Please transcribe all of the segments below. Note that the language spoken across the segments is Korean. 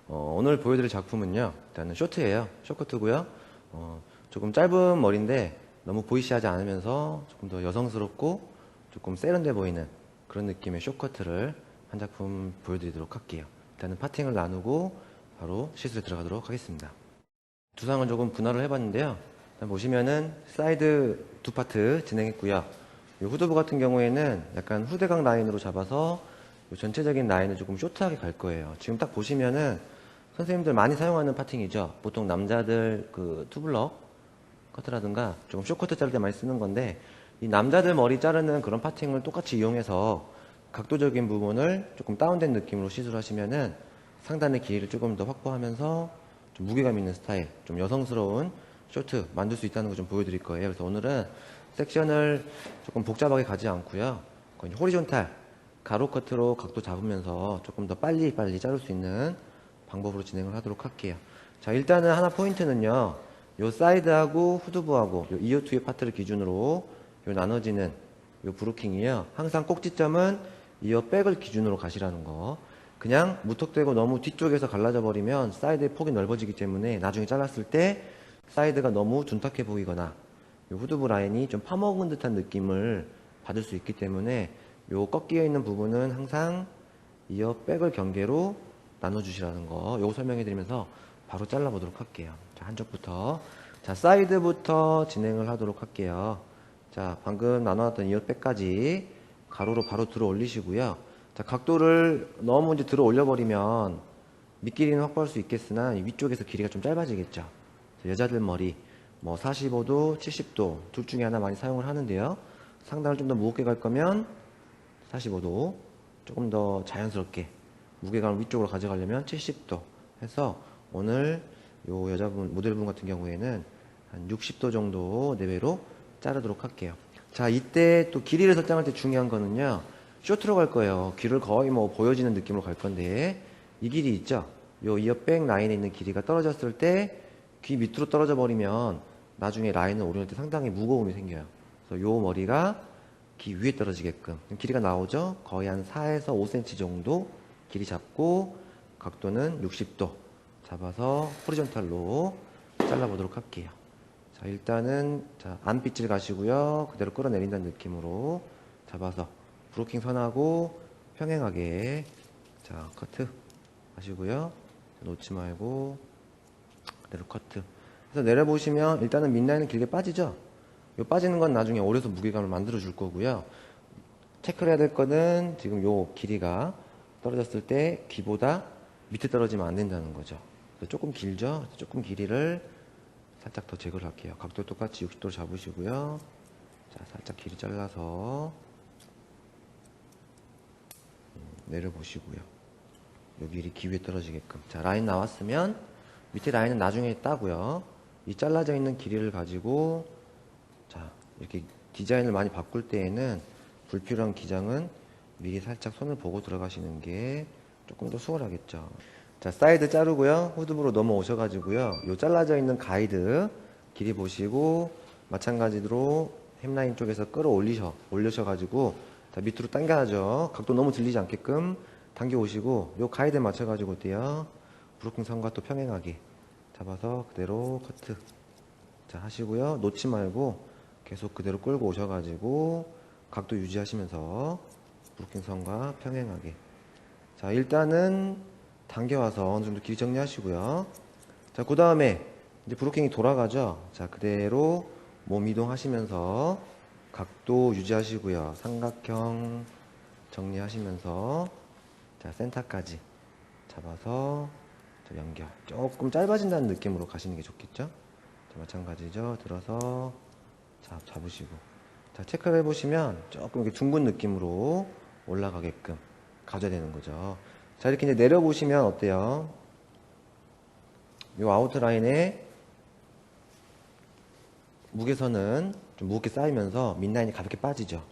오늘 보여드릴 작품은요, 일단은 쇼트예요. 쇼커트고요. 조금 짧은 머리인데 너무 보이시하지 않으면서 조금 더 여성스럽고 조금 세련돼 보이는 그런 느낌의 쇼커트를 한 작품 보여드리도록 할게요. 일단은 파팅을 나누고 바로 시술에 들어가도록 하겠습니다. 두상을 조금 분할을 해봤는데요. 일단 보시면은 사이드 두 파트 진행했고요. 이 후두부 같은 경우에는 약간 후대각 라인으로 잡아서 이 전체적인 라인을 조금 쇼트하게 갈 거예요. 지금 딱 보시면은 선생님들 많이 사용하는 파팅이죠. 보통 남자들 그 투블럭 커트라든가 조금 쇼커트 자를 때 많이 쓰는 건데, 이 남자들 머리 자르는 그런 파팅을 똑같이 이용해서 각도적인 부분을 조금 다운된 느낌으로 시술하시면은 상단의 길이를 조금 더 확보하면서 좀 무게감 있는 스타일, 좀 여성스러운 쇼트 만들 수 있다는 거 좀 보여드릴 거예요. 그래서 오늘은 섹션을 조금 복잡하게 가지 않고요. 거의 호리존탈 가로 커트로 각도 잡으면서 조금 더 빨리 자를 수 있는 방법으로 진행을 하도록 할게요. 자, 일단은 하나 포인트는요, 요 사이드하고 후두부하고 요 이어 투의 파트를 기준으로 요 나눠지는 요 브로킹이요, 항상 꼭지점은 이어 백을 기준으로 가시라는 거. 그냥 무턱대고 너무 뒤쪽에서 갈라져 버리면 사이드의 폭이 넓어지기 때문에 나중에 잘랐을 때 사이드가 너무 둔탁해 보이거나 요 후두부 라인이 좀 파먹은 듯한 느낌을 받을 수 있기 때문에 요 꺾여 있는 부분은 항상 이어 백을 경계로 나눠주시라는 거, 요거 설명해 드리면서 바로 잘라보도록 할게요. 자, 한쪽부터. 자, 사이드부터 진행을 하도록 할게요. 자, 방금 나눠놨던 이어 백까지 가로로 바로 들어 올리시고요. 자, 각도를 너무 이제 들어 올려버리면 밑길이는 확보할 수 있겠으나 위쪽에서 길이가 좀 짧아지겠죠. 여자들 머리 뭐 45도, 70도 둘 중에 하나 많이 사용을 하는데요. 상단을 좀 더 무겁게 갈 거면 45도, 조금 더 자연스럽게 무게감을 위쪽으로 가져가려면 70도 해서 오늘 요 여자분 모델분 같은 경우에는 한 60도 정도 내외로 자르도록 할게요. 자, 이때 또 길이를 설정할 때 중요한 거는요, 쇼트로 갈 거예요. 귀를 거의 뭐 보여지는 느낌으로 갈 건데, 이 길이 있죠, 요 이어백 라인에 있는 길이가 떨어졌을 때 귀 밑으로 떨어져 버리면 나중에 라인을 오려낼 때 상당히 무거움이 생겨요. 그래서 요 머리가 귀 위에 떨어지게끔 길이가 나오죠. 거의 한 4에서 5cm 정도 길이 잡고 각도는 60도 잡아서 호리존탈로 잘라보도록 할게요. 자, 일단은 자, 안빗질 가시고요. 그대로 끌어내린다는 느낌으로 잡아서 브로킹 선하고 평행하게 자, 커트 하시고요. 놓지 말고 그대로 커트 그래서 내려보시면 일단은 밑라인은 길게 빠지죠. 요 빠지는 건 나중에 오려서 무게감을 만들어 줄 거고요. 체크를 해야 될 거는 지금 요 길이가 떨어졌을 때 귀보다 밑에 떨어지면 안 된다는 거죠. 조금 길죠? 조금 길이를 살짝 더 제거를 할게요. 각도 똑같이 60도로 잡으시고요. 자, 살짝 길이 잘라서 내려보시고요. 요 길이 귀 위에 떨어지게끔. 자, 라인 나왔으면 밑에 라인은 나중에 따고요. 이 잘라져 있는 길이를 가지고 자, 이렇게 디자인을 많이 바꿀 때에는 불필요한 기장은 미리 살짝 손을 보고 들어가시는 게 조금 더 수월하겠죠. 자, 사이드 자르고요. 후드부로 넘어오셔가지고요. 요 잘라져 있는 가이드 길이 보시고 마찬가지로 햄라인 쪽에서 올려셔가지고 자, 밑으로 당겨야죠. 각도 너무 들리지 않게끔 당겨 오시고 요 가이드에 맞춰가지고 어때요? 브로킹 선과 또 평행하게 잡아서 그대로 커트 자 하시고요. 놓지 말고 계속 그대로 끌고 오셔가지고 각도 유지하시면서 브로킹 선과 평행하게 자, 일단은 당겨와서 어느 정도 길이 정리하시고요. 자, 그 다음에 이제 브로킹이 돌아가죠. 자, 그대로 몸 이동하시면서 각도 유지하시고요. 삼각형 정리하시면서 자, 센터까지 잡아서 자, 연결. 조금 짧아진다는 느낌으로 가시는 게 좋겠죠? 자, 마찬가지죠. 들어서 자, 잡으시고. 자, 체크를 해보시면 조금 이렇게 둥근 느낌으로 올라가게끔 가져야 되는 거죠. 자, 이렇게 이제 내려보시면 어때요? 요 아웃라인에 무게선은 좀 무겁게 쌓이면서 밑라인이 가볍게 빠지죠.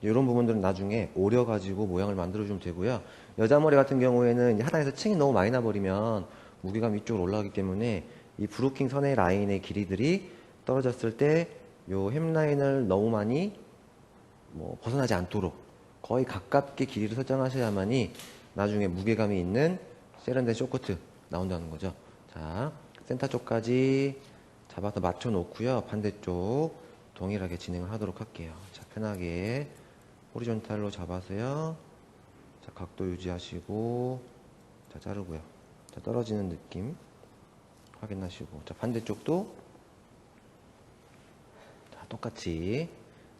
이런 부분들은 나중에 오려가지고 모양을 만들어주면 되고요. 여자 머리 같은 경우에는 하단에서 층이 너무 많이 나버리면 무게감 위쪽으로 올라가기 때문에 이 브로킹 선의 라인의 길이들이 떨어졌을 때 요 햄라인을 너무 많이 뭐 벗어나지 않도록 거의 가깝게 길이를 설정하셔야만이 나중에 무게감이 있는 세련된 쇼커트 나온다는 거죠. 자, 센터 쪽까지 잡아서 맞춰 놓고요. 반대쪽 동일하게 진행을 하도록 할게요. 자, 편하게 호리존탈로 잡아서요. 자, 각도 유지하시고, 자, 자르고요. 자, 떨어지는 느낌 확인하시고, 자, 반대쪽도 자, 똑같이.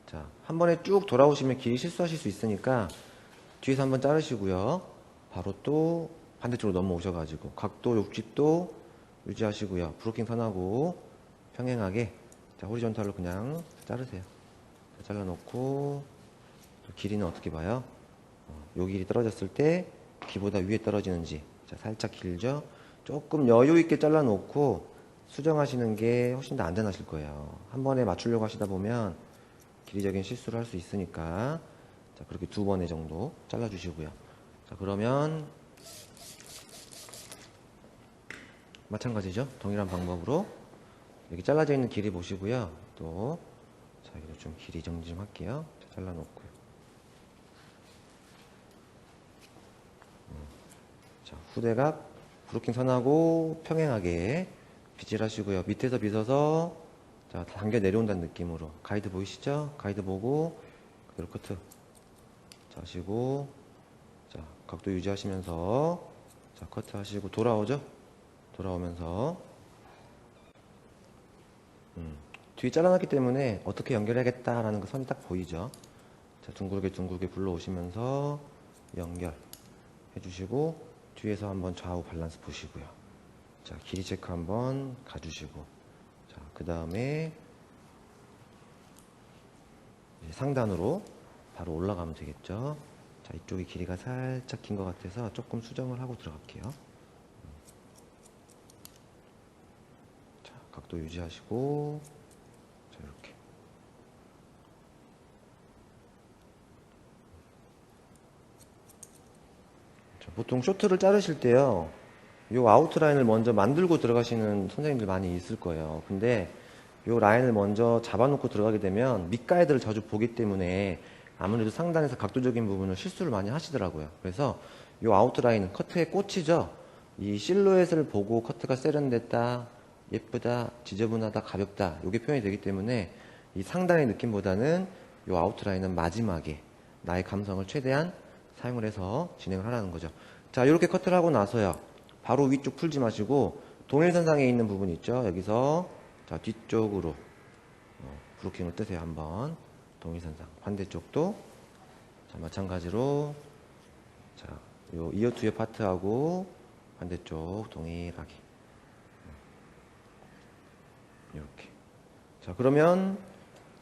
자, 한 번에 쭉 돌아오시면 길이 실수하실 수 있으니까 뒤에서 한번 자르시고요. 바로 또 반대쪽으로 넘어오셔가지고 각도 60도 유지하시고요. 브로킹 선하고 평행하게, 자, 호리존탈로 그냥 자르세요. 자, 잘라놓고, 또 길이는 어떻게 봐요? 요 길이 떨어졌을 때 귀보다 위에 떨어지는지. 자, 살짝 길죠? 조금 여유 있게 잘라놓고 수정하시는 게 훨씬 더 안전하실 거예요. 한 번에 맞추려고 하시다 보면 길이적인 실수를 할 수 있으니까, 자, 그렇게 2번에 정도 잘라주시고요. 자, 그러면 마찬가지죠. 동일한 방법으로 여기 잘라져 있는 길이 보시고요. 또, 자, 여기도 좀 길이 정리 좀 할게요. 자, 잘라놓고요. 자, 후대각 브로킹 선하고 평행하게 빗질 하시고요. 밑에서 빗어서, 자, 당겨 내려온다는 느낌으로. 가이드 보이시죠? 가이드 보고 그대로 커트. 자, 하시고, 자, 각도 유지하시면서, 자, 커트 하시고 돌아오죠? 돌아오면서, 뒤에 잘라놨기 때문에 어떻게 연결해야겠다라는 그 선이 딱 보이죠? 자, 둥글게 둥글게 불러오시면서 연결 해주시고, 뒤에서 한번 좌우 밸런스 보시고요. 자, 길이 체크 한번 가주시고, 자, 그 다음에 상단으로 바로 올라가면 되겠죠. 자, 이쪽이 길이가 살짝 긴 것 같아서 조금 수정을 하고 들어갈게요. 자, 각도 유지하시고, 자, 이렇게. 자, 보통 쇼트를 자르실 때요, 요 아웃라인을 먼저 만들고 들어가시는 선생님들 많이 있을 거예요. 근데 요 라인을 먼저 잡아놓고 들어가게 되면 밑가이드를 자주 보기 때문에 아무래도 상단에서 각도적인 부분을 실수를 많이 하시더라고요. 그래서 요 아웃라인은 커트의 꽃이죠. 이 실루엣을 보고 커트가 세련됐다, 예쁘다, 지저분하다, 가볍다, 요게 표현이 되기 때문에 이 상단의 느낌보다는 요 아웃라인은 마지막에 나의 감성을 최대한 사용을 해서 진행을 하라는 거죠. 자, 이렇게 커트를 하고 나서요, 바로 위쪽 풀지 마시고 동일선상에 있는 부분 있죠. 여기서, 자, 뒤쪽으로 브로킹을 뜨세요. 한번 동일선상. 반대쪽도, 자, 마찬가지로, 자, 요 이어 투의 파트하고 반대쪽 동일하게 이렇게. 자, 그러면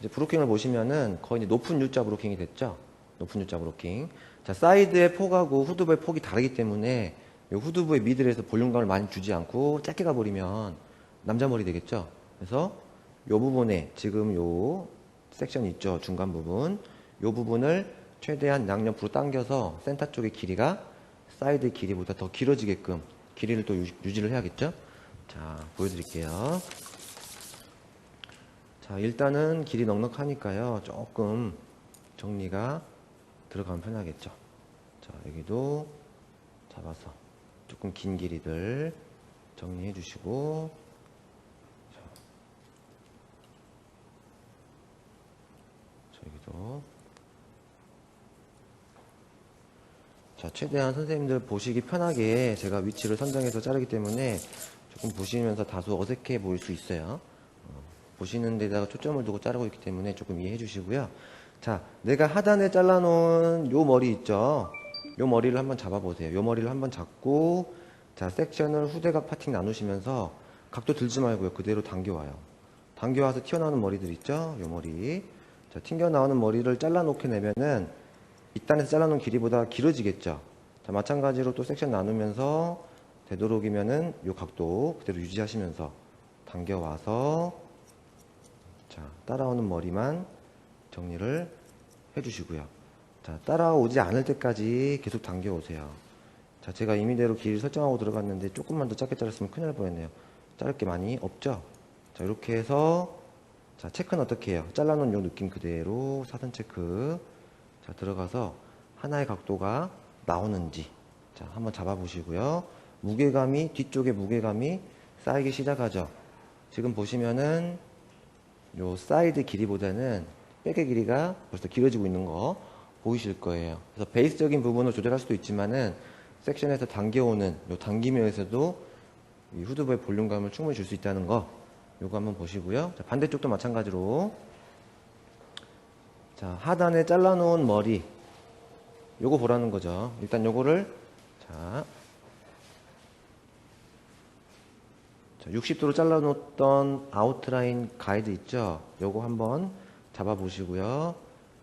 이제 브로킹을 보시면은 거의 이제 높은 U자 브로킹이 됐죠. 높은 U자 브로킹. 자, 사이드의 폭하고 후두부의 폭이 다르기 때문에 요 후두부의 미들에서 볼륨감을 많이 주지 않고 짧게 가버리면 남자 머리 되겠죠. 그래서 요 부분에 지금 요 섹션 있죠. 중간 부분. 요 부분을 최대한 양옆으로 당겨서 센터 쪽의 길이가 사이드 길이보다 더 길어지게끔 길이를 또 유지를 해야겠죠. 자, 보여드릴게요. 자, 일단은 길이 넉넉하니까요. 조금 정리가 들어가면 편하겠죠. 자, 여기도 잡아서 조금 긴 길이들 정리해 주시고, 자, 여기도. 자, 최대한 선생님들 보시기 편하게 제가 위치를 선정해서 자르기 때문에 조금 보시면서 다소 어색해 보일 수 있어요. 보시는 데다가 초점을 두고 자르고 있기 때문에 조금 이해해 주시고요. 자, 내가 하단에 잘라놓은 요 머리 있죠? 요 머리를 한번 잡아보세요. 요 머리를 한번 잡고, 자, 섹션을 후대각 파팅 나누시면서 각도 들지 말고요. 그대로 당겨와요. 당겨와서 튀어나오는 머리들 있죠? 요 머리. 자, 튕겨나오는 머리를 잘라놓게 되면은 밑단에서 잘라놓은 길이보다 길어지겠죠? 자, 마찬가지로 또 섹션 나누면서 되도록이면은 요 각도 그대로 유지하시면서 당겨와서, 자, 따라오는 머리만 정리를 해주시고요. 자, 따라오지 않을 때까지 계속 당겨오세요. 자, 제가 임의대로 길이 설정하고 들어갔는데 조금만 더 짧게 자랐으면 큰일 날 뻔했네요. 자를 게 많이 없죠? 자, 이렇게 해서, 자, 체크는 어떻게 해요? 잘라놓은 요 느낌 그대로 사선 체크. 자, 들어가서 하나의 각도가 나오는지, 자, 한번 잡아보시고요. 뒤쪽에 무게감이 쌓이기 시작하죠. 지금 보시면은 요 사이드 길이보다는 백의 길이가 벌써 길어지고 있는 거 보이실 거예요. 그래서 베이스적인 부분을 조절할 수도 있지만은 섹션에서 당겨오는 요 당김에서도 이 후드부의 볼륨감을 충분히 줄 수 있다는 거 요거 한번 보시고요. 자, 반대쪽도 마찬가지로 자, 하단에 잘라놓은 머리 요거 보라는 거죠. 일단 요거를 자 60도로 잘라놓던 아웃라인 가이드 있죠? 요거 한번 잡아보시고요.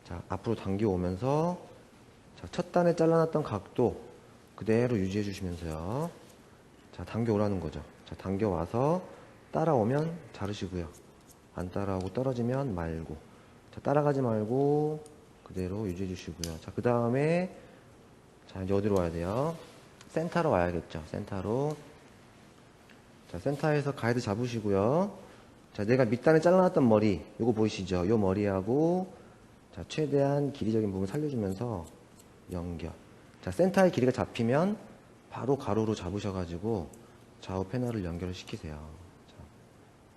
자, 앞으로 당겨오면서 자, 첫 단에 잘라놨던 각도 그대로 유지해 주시면서요. 자, 당겨오라는 거죠. 자, 당겨와서 따라오면 자르시고요. 안 따라오고 떨어지면 말고. 자, 따라가지 말고 그대로 유지해 주시고요. 자, 그 다음에 자, 이제 어디로 와야 돼요? 센터로 와야겠죠. 센터로. 자, 센터에서 가이드 잡으시고요. 자, 내가 밑단에 잘라놨던 머리, 요거 보이시죠? 요 머리하고, 자, 최대한 길이적인 부분 살려주면서 연결. 자, 센터의 길이가 잡히면 바로 가로로 잡으셔가지고 좌우 패널을 연결을 시키세요. 자,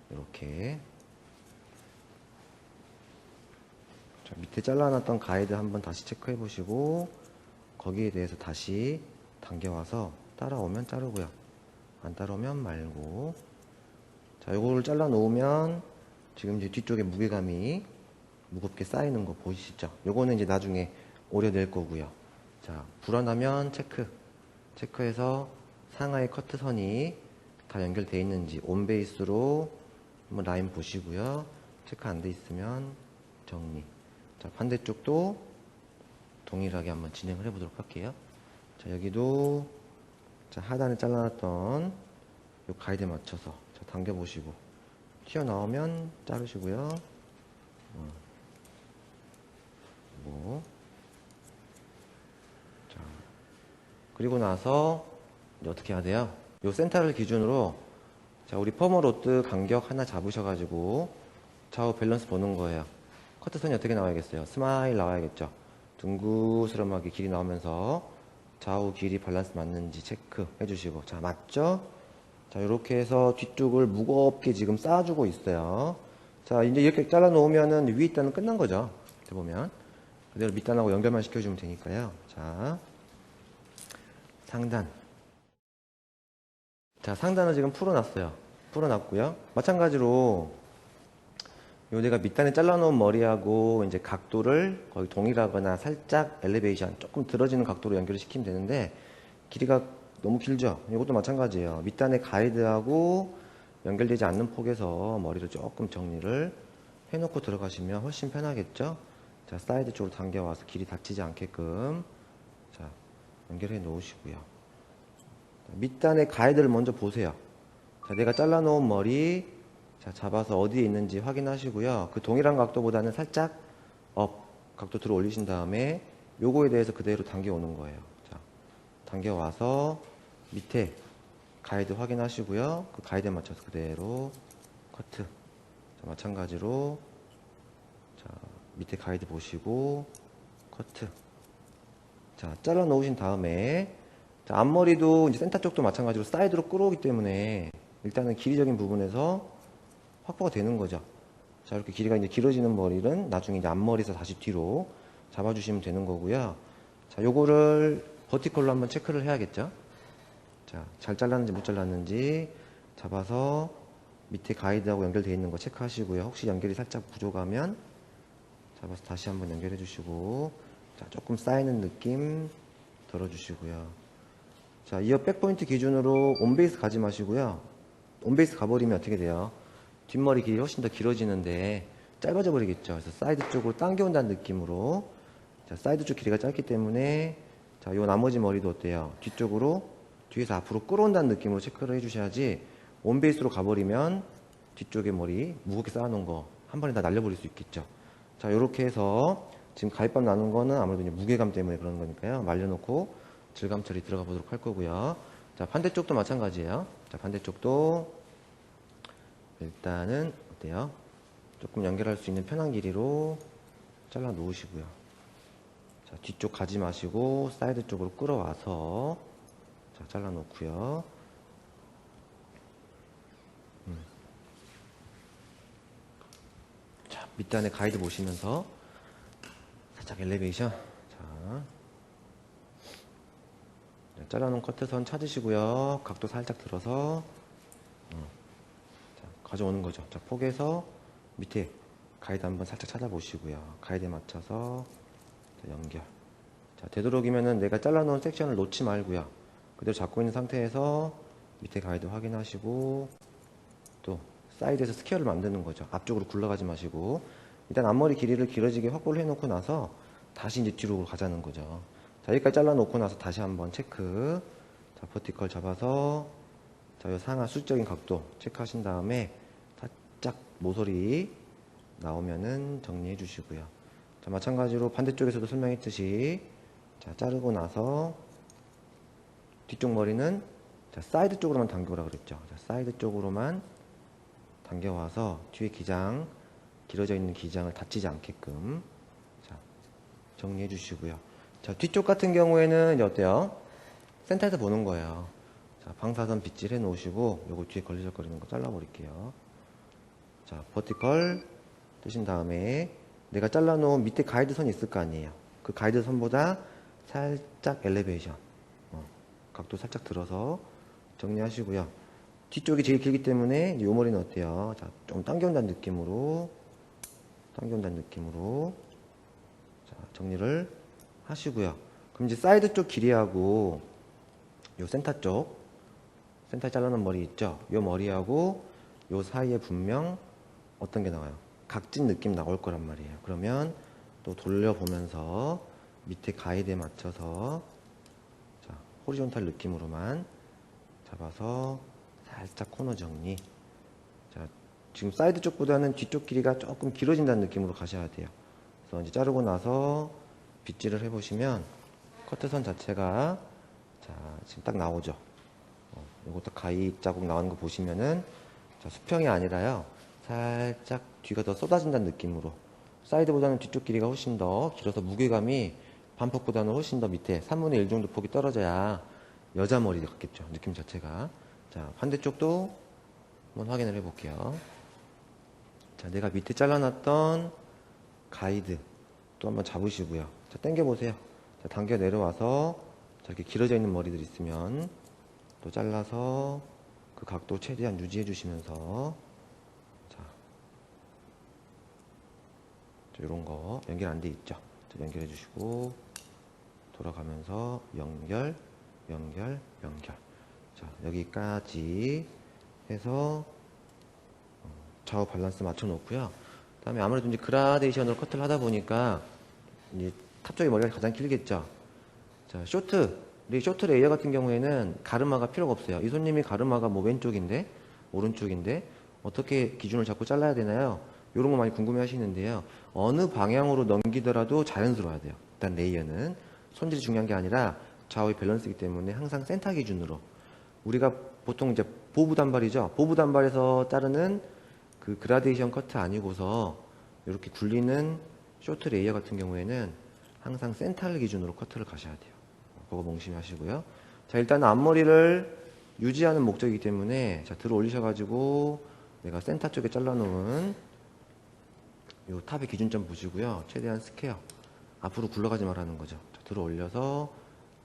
이렇게. 자, 밑에 잘라놨던 가이드 한번 다시 체크해 보시고, 거기에 대해서 다시 당겨와서 따라오면 자르고요. 안 따라오면 말고. 자, 요거를 잘라 놓으면 지금 이제 뒤쪽에 무게감이 무겁게 쌓이는 거 보이시죠? 요거는 이제 나중에 오려낼 거고요. 자, 불안하면 체크해서 상하의 커트선이 다 연결되어 있는지 온베이스로 한번 라인 보시고요. 체크 안 돼 있으면 정리. 자, 반대쪽도 동일하게 한번 진행을 해 보도록 할게요. 자, 여기도 자, 하단에 잘라놨던 요 가이드에 맞춰서 자, 당겨보시고 튀어나오면 자르시고요. 자, 그리고 나서 이제 어떻게 해야 돼요? 요 센터를 기준으로 자, 우리 퍼머로드 간격 하나 잡으셔가지고 좌우 밸런스 보는 거예요. 커트선이 어떻게 나와야겠어요? 스마일 나와야겠죠? 둥그스름하게 길이 나오면서 좌우 길이 밸런스 맞는지 체크해 주시고 자, 맞죠? 자, 이렇게 해서 뒤쪽을 무겁게 지금 쌓아주고 있어요. 자, 이제 이렇게 잘라 놓으면은 위 단은 끝난 거죠. 이렇게 보면 그대로 밑단하고 연결만 시켜주면 되니까요. 자, 상단. 자, 상단은 지금 풀어놨어요. 풀어놨고요. 마찬가지로 요 내가 밑단에 잘라놓은 머리하고 이제 각도를 거의 동일하거나 살짝 엘리베이션 조금 들어지는 각도로 연결을 시키면 되는데 길이가 너무 길죠? 이것도 마찬가지예요. 밑단의 가이드하고 연결되지 않는 폭에서 머리를 조금 정리를 해놓고 들어가시면 훨씬 편하겠죠? 자, 사이드 쪽으로 당겨와서 길이 닫히지 않게끔 자, 연결해 놓으시고요. 밑단의 가이드를 먼저 보세요. 자, 내가 잘라놓은 머리 자, 잡아서 어디에 있는지 확인하시고요. 그 동일한 각도보다는 살짝 업 각도 들어 올리신 다음에 요거에 대해서 그대로 당겨 오는 거예요. 자, 당겨 와서 밑에 가이드 확인하시고요. 그 가이드에 맞춰서 그대로 커트. 자, 마찬가지로 자, 밑에 가이드 보시고 커트. 자, 잘라 놓으신 다음에 자, 앞머리도 이제 센터 쪽도 마찬가지로 사이드로 끌어오기 때문에 일단은 길이적인 부분에서 확보가 되는 거죠. 자, 이렇게 길이가 이제 길어지는 머리는 나중에 이제 앞머리에서 다시 뒤로 잡아주시면 되는 거고요. 자, 요거를 버티컬로 한번 체크를 해야겠죠. 자, 잘 잘랐는지 못 잘랐는지 잡아서 밑에 가이드하고 연결되어 있는 거 체크하시고요. 혹시 연결이 살짝 부족하면 잡아서 다시 한번 연결해 주시고 자, 조금 쌓이는 느낌 덜어주시고요. 자, 이어 백포인트 기준으로 온베이스 가지 마시고요. 온베이스 가버리면 어떻게 돼요? 뒷머리 길이 훨씬 더 길어지는데 짧아져 버리겠죠. 그래서 사이드 쪽으로 당겨온다는 느낌으로 자, 사이드 쪽 길이가 짧기 때문에 자, 요 나머지 머리도 어때요? 뒤쪽으로 뒤에서 앞으로 끌어온다는 느낌으로 체크를 해주셔야지 온베이스로 가버리면 뒤쪽에 머리 무겁게 쌓아놓은 거 한 번에 다 날려버릴 수 있겠죠. 자, 요렇게 해서 지금 가위밥 나눈 거는 아무래도 이제 무게감 때문에 그런 거니까요. 말려놓고 질감 처리 들어가 보도록 할 거고요. 자, 반대쪽도 마찬가지예요. 자, 반대쪽도 일단은 어때요? 조금 연결할 수 있는 편한 길이로 잘라 놓으시고요. 자, 뒤쪽 가지 마시고 사이드 쪽으로 끌어와서 자, 잘라 놓고요. 밑에 안에 가이드 보시면서 살짝 엘리베이션. 자, 잘라놓은 커트선 찾으시고요. 각도 살짝 들어서 자, 가져오는 거죠. 자, 폭에서 밑에 가이드 한번 살짝 찾아보시고요. 가이드에 맞춰서 자, 연결. 자, 되도록이면은 내가 잘라놓은 섹션을 놓지 말고요. 그대로 잡고 있는 상태에서 밑에 가이드 확인하시고 또 사이드에서 스퀘어를 만드는 거죠. 앞쪽으로 굴러가지 마시고 일단 앞머리 길이를 길어지게 확보를 해놓고 나서 다시 이제 뒤로 가자는 거죠. 자, 여기까지 잘라놓고 나서 다시 한번 체크. 자, 버티컬 잡아서 자, 이 상하 수직적인 각도 체크하신 다음에 살짝 모서리 나오면은 정리해 주시고요. 자, 마찬가지로 반대쪽에서도 설명했듯이 자, 자르고 나서 뒤쪽 머리는 자, 사이드 쪽으로만 당겨오라 그랬죠. 자, 사이드 쪽으로만 당겨와서 뒤에 기장, 길어져 있는 기장을 다치지 않게끔 자, 정리해 주시고요. 자, 뒤쪽 같은 경우에는 이제 어때요? 센터에서 보는 거예요. 자, 방사선 빗질 해 놓으시고 요거 뒤에 걸리적거리는 거 잘라 버릴게요. 자, 버티컬 뜨신 다음에 내가 잘라 놓은 밑에 가이드 선이 있을 거 아니에요. 그 가이드 선보다 살짝 엘리베이션 각도 살짝 들어서 정리하시고요. 뒤쪽이 제일 길기 때문에 이 머리는 어때요? 자, 좀 당겨온다는 느낌으로 자, 정리를 하시고요. 그럼 이제 사이드 쪽 길이하고 요 센터 쪽 센터에 잘라놓은 머리 있죠? 요 머리하고 요 사이에 분명 어떤 게 나와요? 각진 느낌 나올 거란 말이에요. 그러면 또 돌려보면서 밑에 가이드에 맞춰서 자, 호리존탈 느낌으로만 잡아서 살짝 코너 정리. 자, 지금 사이드 쪽보다는 뒤쪽 길이가 조금 길어진다는 느낌으로 가셔야 돼요. 그래서 이제 자르고 나서 빗질을 해보시면 커트선 자체가 자, 지금 딱 나오죠. 요것도 가위 자국 나오는 거 보시면은 자, 수평이 아니라요. 살짝 뒤가 더 쏟아진다는 느낌으로 사이드보다는 뒤쪽 길이가 훨씬 더 길어서 무게감이 반폭보다는 훨씬 더 밑에 3분의 1 정도 폭이 떨어져야 여자 머리 같겠죠. 느낌 자체가. 자, 반대쪽도 한번 확인을 해 볼게요. 자, 내가 밑에 잘라놨던 가이드 또 한번 잡으시고요. 자, 당겨 보세요. 자, 당겨 내려와서 자, 이렇게 길어져 있는 머리들 있으면 또 잘라서 그 각도 최대한 유지해 주시면서 자, 요런 거 연결 안 돼 있죠. 자, 연결해 주시고 돌아가면서 연결. 자, 여기까지 해서 좌우 밸런스 맞춰 놓고요. 그 다음에 아무래도 이제 그라데이션으로 커트를 하다 보니까 이제 탑 쪽의 머리가 가장 길겠죠. 자, 쇼트 레이어 같은 경우에는 가르마가 필요가 없어요. 이 손님이 가르마가 뭐 왼쪽인데 오른쪽인데 어떻게 기준을 잡고 잘라야 되나요? 이런 거 많이 궁금해 하시는데요. 어느 방향으로 넘기더라도 자연스러워야 돼요. 일단 레이어는 손질이 중요한 게 아니라 좌우의 밸런스이기 때문에 항상 센터 기준으로 우리가 보통 이제 보부 단발이죠. 보부 단발에서 자르는 그 그라데이션 커트 아니고서 이렇게 굴리는 쇼트 레이어 같은 경우에는 항상 센터를 기준으로 커트를 가셔야 돼요. 그거 멍심히 하시고요. 자, 일단 앞머리를 유지하는 목적이기 때문에 자, 들어 올리셔가지고 내가 센터 쪽에 잘라놓은 요 탑의 기준점 보시고요. 최대한 스퀘어 앞으로 굴러가지 말라는 거죠. 자, 들어 올려서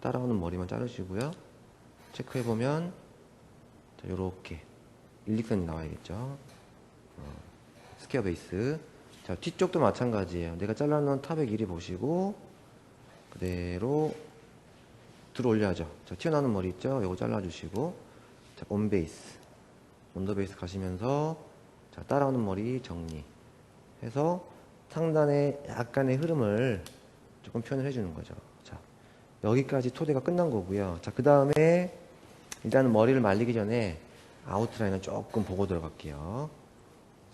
따라오는 머리만 자르시고요. 체크해보면 요렇게 일직선이 나와야겠죠. 스퀘어 베이스. 자, 뒤쪽도 마찬가지예요. 내가 잘라놓은 탑의 길이 보시고 그대로 들어 올려야죠. 자, 튀어나오는 머리 있죠? 요거 잘라주시고 자, 온베이스 언더베이스 가시면서 자, 따라오는 머리 정리해서 상단에 약간의 흐름을 조금 표현을 해주는 거죠. 자, 여기까지 토대가 끝난 거고요. 자, 그 다음에 일단은 머리를 말리기 전에 아웃라인을 조금 보고 들어갈게요.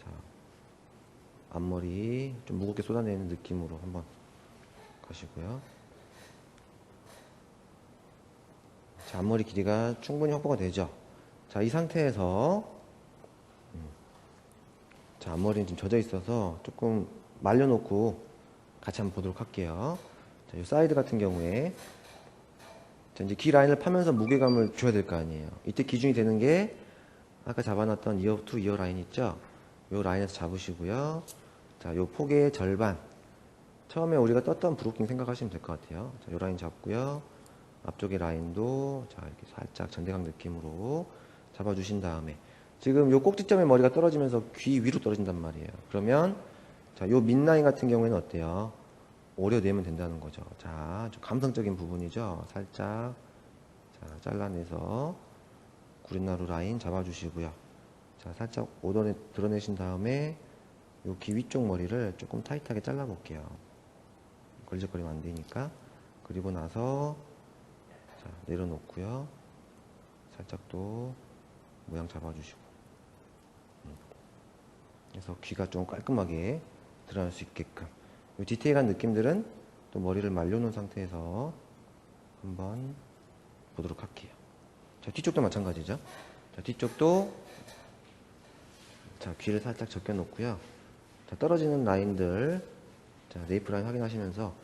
자, 앞머리 좀 무겁게 쏟아내는 느낌으로 한번 가시고요. 자, 앞머리 길이가 충분히 확보가 되죠. 자, 이 상태에서 자, 앞머리는 지금 젖어 있어서 조금 말려놓고 같이 한번 보도록 할게요. 자, 이 사이드 같은 경우에 자, 이제 기 라인을 파면서 무게감을 줘야 될 거 아니에요. 이때 기준이 되는 게 아까 잡아놨던 이어 투 이어 라인 있죠? 이 라인에서 잡으시고요. 자, 자, 요 폭의 절반. 처음에 우리가 떴던 브로킹 생각하시면 될 것 같아요. 자, 요 라인 잡고요. 앞쪽의 라인도 자, 이렇게 살짝 전대각 느낌으로 잡아주신 다음에 지금 요 꼭지점에 머리가 떨어지면서 귀 위로 떨어진단 말이에요. 그러면 자, 요 밑라인 같은 경우에는 어때요? 오려내면 된다는 거죠. 자, 좀 감성적인 부분이죠. 살짝 자, 잘라내서 구렛나루 라인 잡아주시고요. 자, 살짝 드러내신 다음에 요 귀 위쪽 머리를 조금 타이트하게 잘라볼게요. 걸리적거리면 안 되니까. 그리고 나서 자, 내려놓고요. 살짝 또 모양 잡아주시고. 그래서 귀가 좀 깔끔하게 드러날 수 있게끔. 이 디테일한 느낌들은 또 머리를 말려놓은 상태에서 한번 보도록 할게요. 자, 뒤쪽도 마찬가지죠. 자, 뒤쪽도 자, 귀를 살짝 적게 놓고요. 자, 떨어지는 라인들 자, 네이프 라인 확인하시면서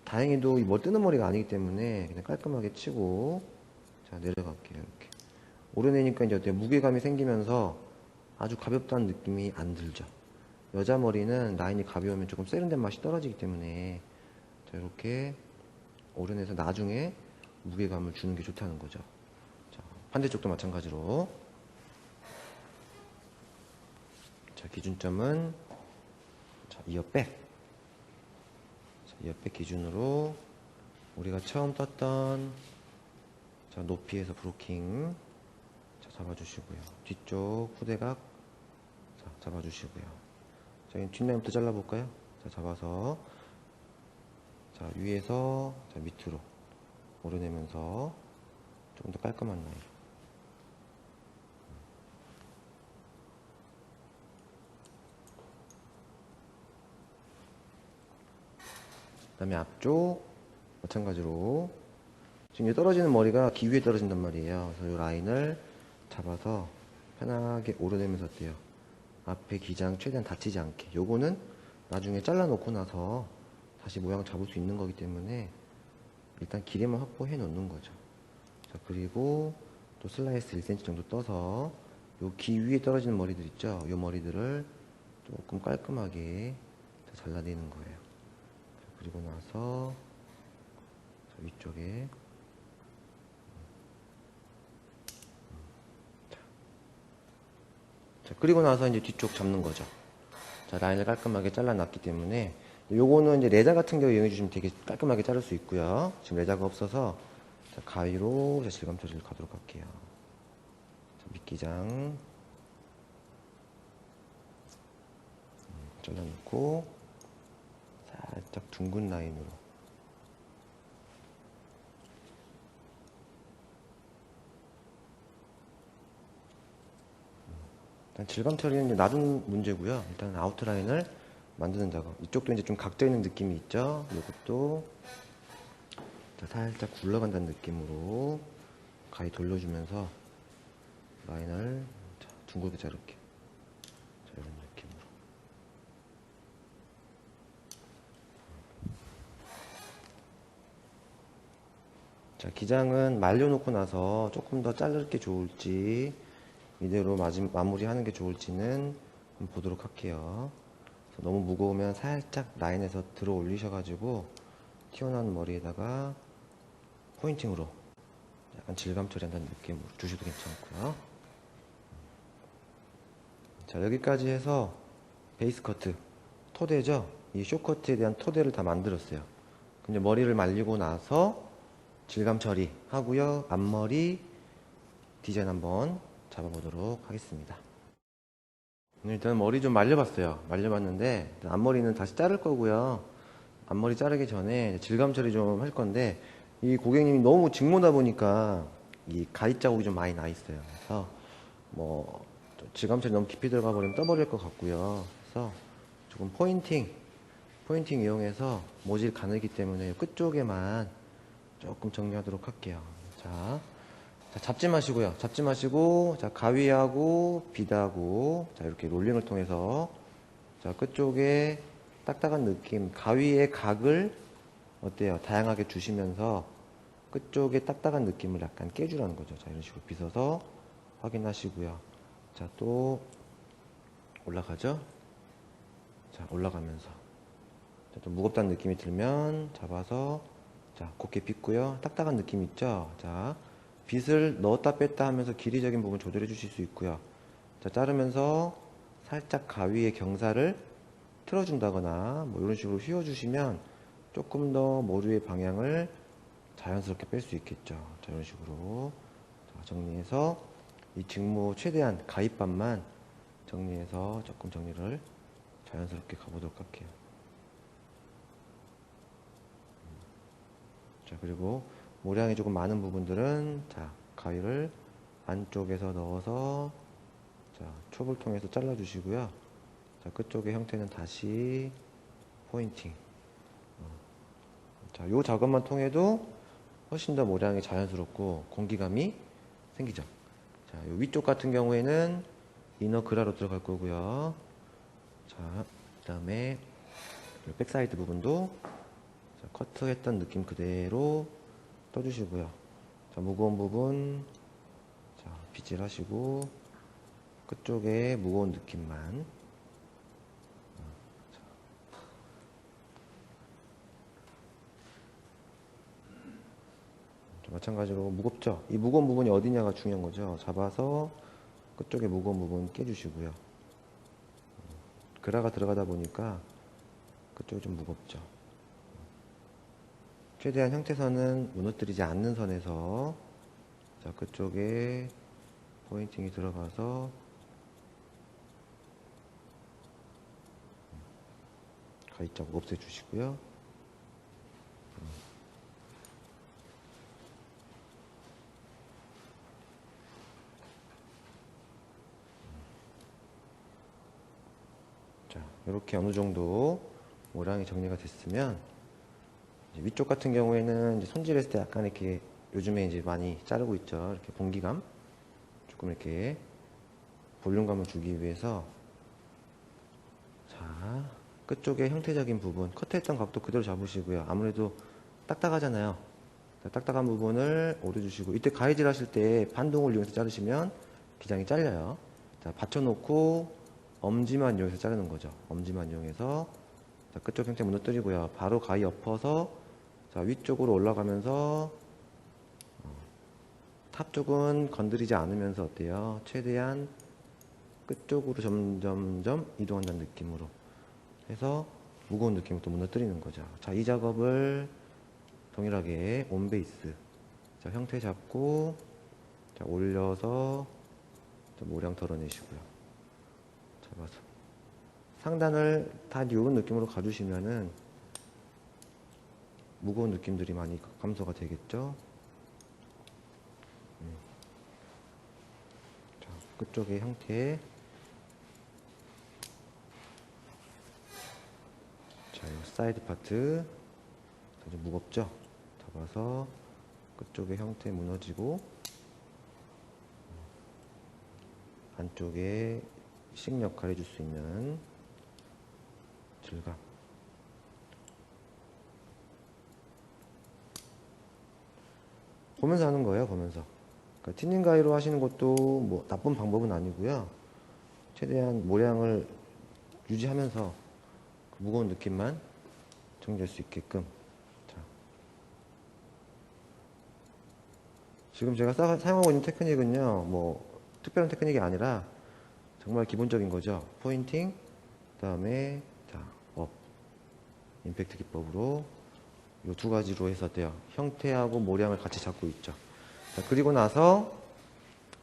다행히도 이 뜨는 머리가 아니기 때문에 그냥 깔끔하게 치고 자, 내려갈게요. 이렇게 오르내니까 이제 어때요? 무게감이 생기면서 아주 가볍다는 느낌이 안 들죠. 여자 머리는 라인이 가벼우면 조금 세련된 맛이 떨어지기 때문에 자, 이렇게 오르내서 나중에 무게감을 주는 게 좋다는 거죠. 자, 반대쪽도 마찬가지로 자, 기준점은 자, 이어백 자, 이어백 기준으로 우리가 처음 떴던 자, 높이에서 브로킹 자, 잡아주시고요. 뒤쪽 후대각 자, 잡아주시고요. 자, 뒷라인부터 잘라볼까요? 자, 잡아서 자, 위에서 자, 밑으로 오려내면서 조금 더 깔끔한 라인. 그 다음에 앞쪽 마찬가지로 지금 떨어지는 머리가 귀 위에 떨어진단 말이에요. 그래서 이 라인을 잡아서 편하게 오려내면서 어때요? 앞에 기장 최대한 다치지 않게. 요거는 나중에 잘라놓고 나서 다시 모양을 잡을 수 있는 거기 때문에 일단 길이만 확보해 놓는 거죠. 자, 그리고 또 슬라이스 1cm 정도 떠서 요 귀 위에 떨어지는 머리들 있죠? 요 머리들을 조금 깔끔하게 잘라내는 거예요. 자, 그리고 나서 위쪽에 자, 그리고 나서 이제 뒤쪽 잡는 거죠. 자, 라인을 깔끔하게 잘라놨기 때문에 요거는 이제 레자 같은 경우 이용해 주시면 되게 깔끔하게 자를 수 있고요. 지금 레자가 없어서 자, 가위로 질감 처리를 가도록 할게요. 자, 밑기장 잘라놓고 살짝 둥근 라인으로 일단 질감 처리는 이제 놔둔 문제고요. 일단 아웃라인을 만드는 작업. 이쪽도 이제 좀 각져 있는 느낌이 있죠. 이것도 살짝 굴러간다는 느낌으로 가위 돌려주면서 라인을 둥글게 자를게요. 자, 이런 느낌으로. 자, 기장은 말려놓고 나서 조금 더 자를 게 좋을지 이대로 마무리하는 게 좋을지는 한번 보도록 할게요. 너무 무거우면 살짝 라인에서 들어 올리셔가지고 튀어나온 머리에다가 포인팅으로 약간 질감 처리한다는 느낌으로 주셔도 괜찮고요. 자, 여기까지 해서 베이스 커트 토대죠. 이 쇼커트에 대한 토대를 다 만들었어요. 근데 머리를 말리고 나서 질감 처리 하고요. 앞머리 디자인 한번 잡아보도록 하겠습니다. 일단 머리 좀 말려봤어요. 말려봤는데 앞머리는 다시 자를 거고요. 앞머리 자르기 전에 질감 처리 좀 할 건데 이 고객님이 너무 직모다 보니까 이 가위 자국이 좀 많이 나 있어요. 그래서 뭐 질감 처리 너무 깊이 들어가 버리면 떠버릴 것 같고요. 그래서 조금 포인팅 이용해서 모질 가늘기 때문에 끝쪽에만 조금 정리하도록 할게요. 자, 잡지 마시고요. 잡지 마시고, 자, 가위하고, 비다하고, 자, 이렇게 롤링을 통해서, 자, 끝쪽에 딱딱한 느낌, 가위의 각을, 어때요? 다양하게 주시면서, 끝쪽에 딱딱한 느낌을 약간 깨주라는 거죠. 자, 이런 식으로 빗어서 확인하시고요. 자, 또, 올라가죠? 자, 올라가면서. 자, 좀 무겁다는 느낌이 들면 잡아서 자, 곱게 빗고요. 딱딱한 느낌 있죠? 자, 빗을 넣었다 뺐다 하면서 길이적인 부분 조절해 주실 수 있고요. 자, 자르면서 살짝 가위의 경사를 틀어준다거나 뭐 이런 식으로 휘어주시면 조금 더 모류의 방향을 자연스럽게 뺄 수 있겠죠. 자, 이런 식으로 자, 정리해서 이 직무 최대한 가입반만 정리해서 조금 정리를 자연스럽게 가보도록 할게요. 자, 그리고 모량이 조금 많은 부분들은 자, 가위를 안쪽에서 넣어서 자, 촉을 통해서 잘라 주시고요. 자, 끝쪽의 형태는 다시 포인팅. 자, 요 작업만 통해도 훨씬 더 모량이 자연스럽고 공기감이 생기죠. 자, 요 위쪽 같은 경우에는 이너 그라로 들어갈 거고요. 자, 그 다음에 백사이드 부분도 자, 커트했던 느낌 그대로 떠주시고요. 자, 무거운 부분 자, 빗질 하시고 끝쪽에 무거운 느낌만 마찬가지로 무겁죠? 이 무거운 부분이 어디냐가 중요한 거죠. 잡아서 끝쪽에 무거운 부분 깨주시고요. 그라가 들어가다 보니까 그쪽이 좀 무겁죠. 최대한 형태선은 무너뜨리지 않는 선에서 자, 그쪽에 포인팅이 들어가서 가위자국 없애주시고요. 자, 이렇게 어느 정도 모량이 정리가 됐으면 이제 위쪽 같은 경우에는 이제 손질했을 때 약간 이렇게 요즘에 이제 많이 자르고 있죠. 이렇게 봉기감 조금 이렇게 볼륨감을 주기 위해서 자, 끝쪽에 형태적인 부분 커트했던 각도 그대로 잡으시고요. 아무래도 딱딱하잖아요. 자, 딱딱한 부분을 오려주시고 이때 가위질 하실 때 반동을 이용해서 자르시면 기장이 잘려요. 자, 받쳐놓고 엄지만 이용해서 자르는 거죠. 엄지만 이용해서 자, 끝쪽 형태 무너뜨리고요. 바로 가위 엎어서 자, 위쪽으로 올라가면서 탑 쪽은 건드리지 않으면서 어때요? 최대한 끝쪽으로 점점점 이동한다는 느낌으로 해서 무거운 느낌을 또 무너뜨리는 거죠. 자, 이 작업을 동일하게 온베이스 자, 형태 잡고 자, 올려서 자, 모량 덜어내시고요. 잡아서 상단을 다 이런 느낌으로 가주시면은 무거운 느낌들이 많이 감소가 되겠죠. 자, 끝쪽의 형태 자, 이 사이드 파트 좀 무겁죠? 잡아서 끝쪽의 형태 무너지고 안쪽에 식 역할 해줄 수 있는 질감 보면서 하는 거예요. 보면서 그러니까 틴닝 가위로 하시는 것도 뭐 나쁜 방법은 아니고요. 최대한 모량을 유지하면서 그 무거운 느낌만 정리할 수 있게끔 자. 지금 제가 사용하고 있는 테크닉은요 뭐 특별한 테크닉이 아니라 정말 기본적인 거죠. 포인팅 그 다음에 자, 업 임팩트 기법으로 이 두 가지로 해서 어때요? 형태하고 모량을 같이 잡고 있죠. 자, 그리고 나서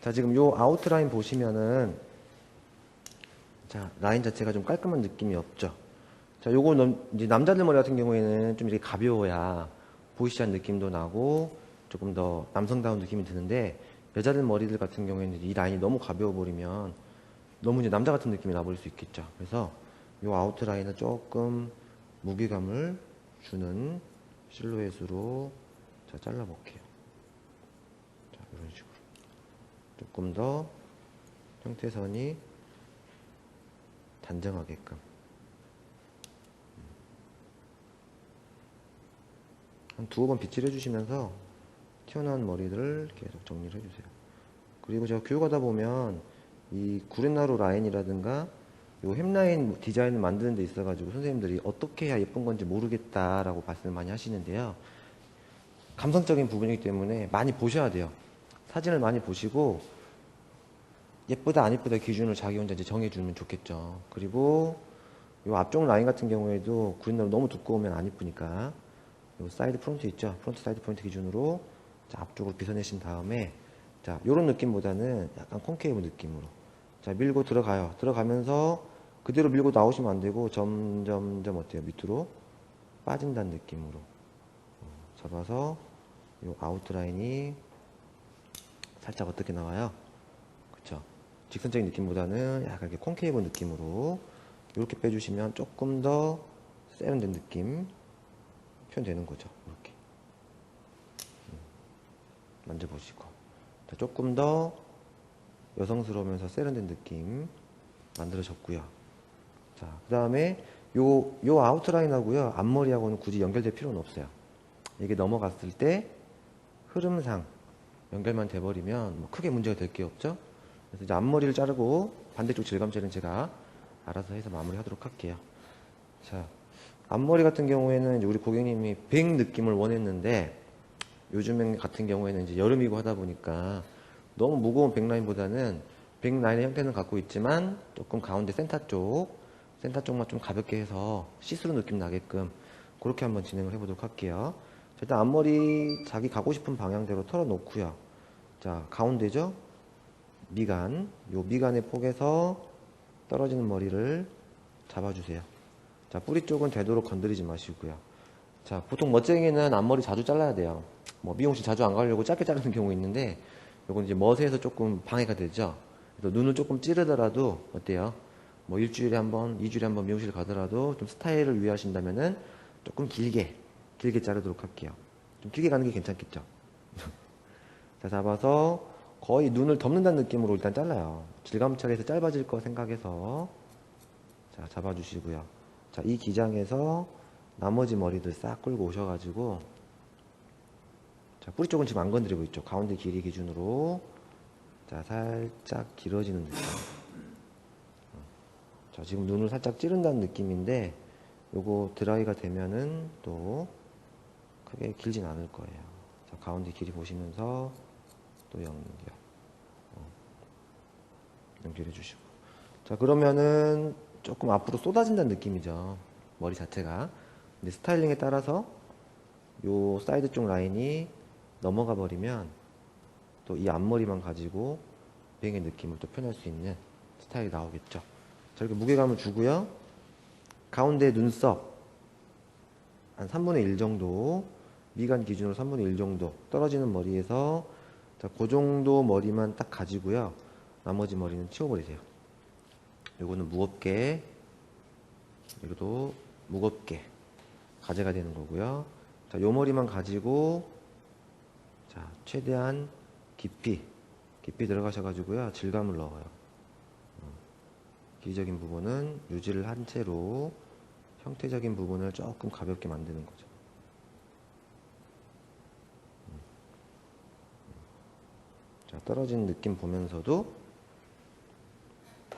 자, 지금 요 아웃라인 보시면은 자, 라인 자체가 좀 깔끔한 느낌이 없죠. 자, 요거 이제 남자들 머리 같은 경우에는 좀 이렇게 가벼워야 보이시한 느낌도 나고 조금 더 남성다운 느낌이 드는데 여자들 머리들 같은 경우에는 이 라인이 너무 가벼워 버리면 너무 이제 남자 같은 느낌이 나버릴 수 있겠죠. 그래서 요 아웃라인을 조금 무게감을 주는 실루엣으로 자, 잘라볼게요. 자, 이런 식으로 조금 더 형태선이 단정하게끔 한 두어 번 빗질 해주시면서 튀어나온 머리들을 계속 정리를 해주세요. 그리고 제가 교육하다 보면 이 구렛나루 라인이라든가 요 햄라인 디자인을 만드는 데 있어가지고 선생님들이 어떻게 해야 예쁜 건지 모르겠다라고 말씀을 많이 하시는데요. 감성적인 부분이기 때문에 많이 보셔야 돼요. 사진을 많이 보시고 예쁘다 안 예쁘다 기준을 자기 혼자 이제 정해주면 좋겠죠. 그리고 요 앞쪽 라인 같은 경우에도 그린으로 너무 두꺼우면 안 예쁘니까 요 사이드 프론트 있죠. 프론트 사이드 포인트 기준으로 자, 앞쪽으로 빗어내신 다음에 자, 요런 느낌보다는 약간 콘케이브 느낌으로 자, 밀고 들어가요. 들어가면서 그대로 밀고 나오시면 안 되고 점점점 어때요? 밑으로 빠진다는 느낌으로 잡아서 요 아웃라인이 살짝 어떻게 나와요? 그쵸? 직선적인 느낌보다는 약간 이렇게 콘케이브 느낌으로 이렇게 빼주시면 조금 더 세련된 느낌 표현되는 거죠. 이렇게 만져보시고 자, 조금 더 여성스러우면서 세련된 느낌 만들어졌고요. 자, 그 다음에 요 아웃라인하고요 앞머리하고는 굳이 연결될 필요는 없어요. 이게 넘어갔을 때 흐름상 연결만 돼버리면 뭐 크게 문제가 될 게 없죠. 그래서 이제 앞머리를 자르고 반대쪽 질감 처리는 제가 알아서 해서 마무리하도록 할게요. 자, 앞머리 같은 경우에는 이제 우리 고객님이 백 느낌을 원했는데 요즘 같은 경우에는 이제 여름이고 하다 보니까 너무 무거운 백라인보다는 백라인의 형태는 갖고 있지만 조금 가운데 센터 쪽만 좀 가볍게 해서 시스루 느낌 나게끔 그렇게 한번 진행을 해보도록 할게요. 일단 앞머리 자기 가고 싶은 방향대로 털어놓고요. 자, 가운데죠? 미간. 요 미간의 폭에서 떨어지는 머리를 잡아주세요. 자, 뿌리 쪽은 되도록 건드리지 마시고요. 자, 보통 멋쟁이는 앞머리 자주 잘라야 돼요. 뭐 미용실 자주 안 가려고 짧게 자르는 경우 있는데 요건 이제 멋에서 조금 방해가 되죠. 그래서 눈을 조금 찌르더라도 어때요? 뭐 일주일에 한 번, 2주일에 한 번 미용실 가더라도 좀 스타일을 위하신다면은 조금 길게 자르도록 할게요. 좀 길게 가는 게 괜찮겠죠? 자, 잡아서 거의 눈을 덮는다는 느낌으로 일단 잘라요. 질감 처리해서 짧아질 거 생각해서 자, 잡아주시고요. 자, 이 기장에서 나머지 머리들 싹 끌고 오셔가지고 자, 뿌리 쪽은 지금 안 건드리고 있죠. 가운데 길이 기준으로 자, 살짝 길어지는 느낌. 자, 지금 눈을 살짝 찌른다는 느낌인데 요거 드라이가 되면은 또 크게 길진 않을 거예요. 자, 가운데 길이 보시면서 또 연결해 주시고 자, 그러면은 조금 앞으로 쏟아진다는 느낌이죠. 머리 자체가. 근데 스타일링에 따라서 요 사이드 쪽 라인이 넘어가 버리면 또 이 앞머리만 가지고 뱅의 느낌을 또 표현할 수 있는 스타일이 나오겠죠. 자, 이렇게 무게감을 주고요. 가운데 눈썹 한 3분의 1 정도, 미간 기준으로 3분의 1 정도 떨어지는 머리에서 자, 그 정도 머리만 딱 가지고요. 나머지 머리는 치워버리세요. 요거는 무겁게, 이것도 무겁게 가져가 되는 거고요. 자, 요 머리만 가지고 자, 최대한 깊이 들어가셔가지고요. 질감을 넣어요. 기적인 부분은 유지를 한 채로 형태적인 부분을 조금 가볍게 만드는 거죠. 자, 떨어지는 느낌 보면서도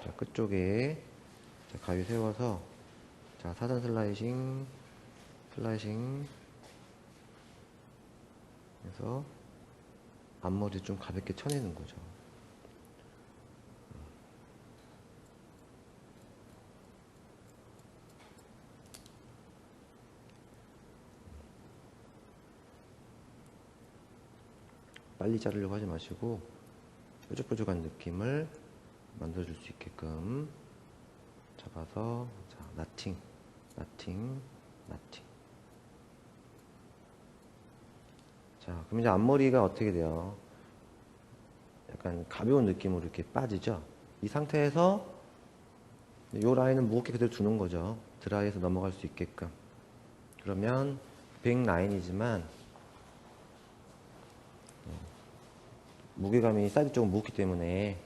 자, 끝쪽에 자, 가위 세워서 자, 사선 슬라이싱 해서 앞머리 좀 가볍게 쳐내는 거죠. 빨리 자르려고 하지 마시고 뾰족뾰족한 느낌을 만들어줄 수 있게끔 잡아서 자, 나팅. 자, 그럼 이제 앞머리가 어떻게 돼요? 약간 가벼운 느낌으로 이렇게 빠지죠? 이 상태에서 이 라인은 무겁게 그대로 두는 거죠. 드라이에서 넘어갈 수 있게끔. 그러면 백 라인이지만 무게감이 사이드 쪽은 무겁기 때문에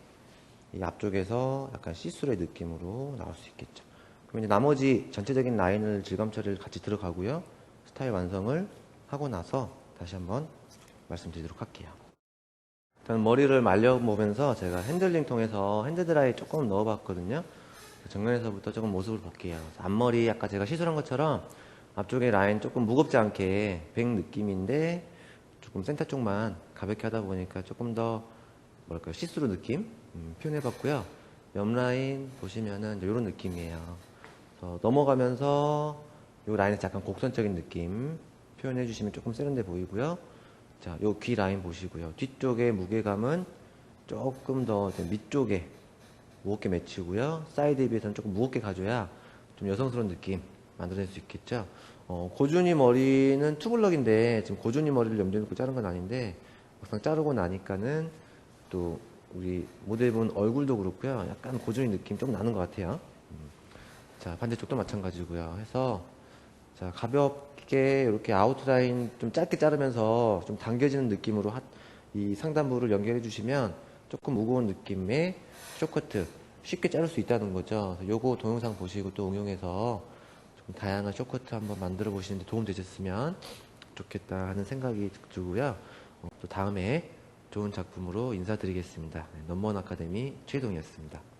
이 앞쪽에서 약간 시스루의 느낌으로 나올 수 있겠죠. 그럼 이제 나머지 전체적인 라인을 질감 처리를 같이 들어가고요. 스타일 완성을 하고 나서 다시 한번 말씀드리도록 할게요. 일단 머리를 말려보면서 제가 핸들링 통해서 핸드드라이 조금 넣어봤거든요. 정면에서부터 조금 모습을 볼게요. 앞머리 아까 제가 시술한 것처럼 앞쪽에 라인 조금 무겁지 않게 백 느낌인데 조금 센터 쪽만 가볍게 하다 보니까 조금 더 뭐랄까요 시스루 느낌 표현해봤고요. 옆 라인 보시면은 이런 느낌이에요. 넘어가면서 이 라인에 약간 곡선적인 느낌 표현해주시면 조금 세련돼 보이고요. 자, 요 귀 라인 보시고요. 뒤쪽의 무게감은 조금 더 밑쪽에 무겁게 맺히고요. 사이드에 비해서는 조금 무겁게 가줘야 좀 여성스러운 느낌 만들어낼 수 있겠죠. 고준이 머리는 투블럭인데 지금 고준이 머리를 염두에 놓고 자른 건 아닌데 막상 자르고 나니까는 또 우리 모델분 얼굴도 그렇고요. 약간 고준이 느낌 좀 나는 것 같아요. 자, 반대쪽도 마찬가지고요. 해서 자, 가볍게 이렇게 아웃라인 좀 짧게 자르면서 좀 당겨지는 느낌으로 이 상단부를 연결해 주시면 조금 무거운 느낌의 쇼커트 쉽게 자를 수 있다는 거죠. 요거 동영상 보시고 또 응용해서 좀 다양한 쇼커트 한번 만들어 보시는데 도움 되셨으면 좋겠다 하는 생각이 들고요. 또 다음에 좋은 작품으로 인사드리겠습니다. 넘버원 아카데미 최동이었습니다.